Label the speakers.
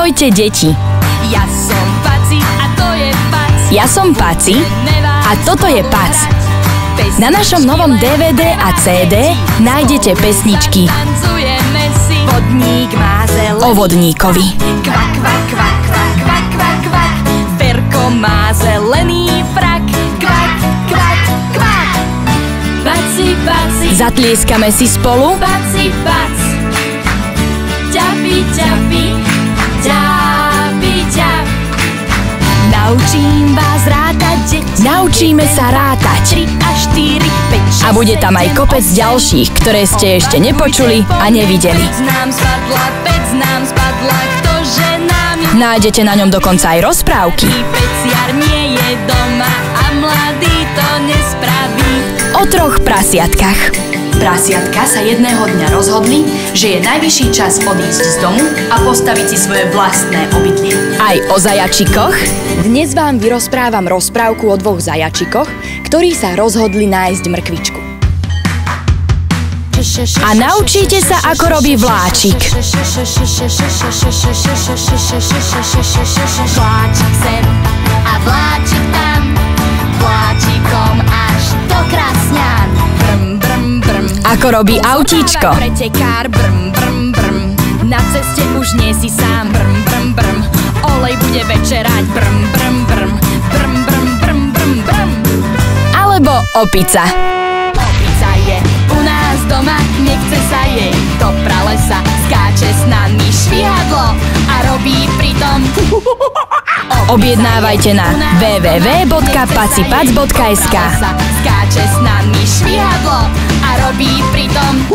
Speaker 1: Ahojte, deti.
Speaker 2: Ja som Paci a to je Pac.
Speaker 1: Ja som Paci a toto je Pac. Na našom novom DVD a CD nájdete pesničky
Speaker 2: Vodník má zelený
Speaker 1: o vodníkovi.
Speaker 2: Kvak, kvak, kvak, kvak, kvak, kvak, kvak. Ferko má zelený frak. Kvak, kvak, kvak. Paci, Paci.
Speaker 1: Zatlieskame si spolu.
Speaker 2: Paci, Pac. Ťapi, ťapi. Ťapi, ťap. Naučím vás rátať, deti.
Speaker 1: Naučíme sa rátať.
Speaker 2: 3 a 4, 5, 6,
Speaker 1: A bude tam aj kopec ďalších, ktoré ste ešte nepočuli a nevideli.
Speaker 2: Pec nám spadla, ktože nám je...
Speaker 1: Nájdete na ňom dokonca aj rozprávky.
Speaker 2: Peciar nie je doma a mladý to nespraví.
Speaker 1: O 3 prasiatkách. Prasiatka sa jedného dňa rozhodli, že je najvyšší čas odísť z domu a postaviť si svoje vlastné obydlie. Aj o zajačikoch? Dnes vám vyrozprávam rozprávku o 2 zajačikoch, ktorí sa rozhodli nájsť mrkvičku. A naučíte sa, ako robí vláčik.
Speaker 2: Vláčik sem a vláčik tam, vláčikom až do Krasňan. Brm, brm, brm.
Speaker 1: Ako robí autíčko.
Speaker 2: Pretekár, brm, brm, brm. Na ceste už nie si sám, brm, brm, brm. Olej bude večerať, brm, brm, brm. Brm, brm, brm, brm, brm.
Speaker 1: Alebo opica.
Speaker 2: Opica je u nás doma, nechce sa jej do pralesa. Skáče s nami švihadlo a robí pritom...
Speaker 1: Objednávajte na www.pacipac.sk.
Speaker 2: Skáče s nami švihadlo a robí pritom...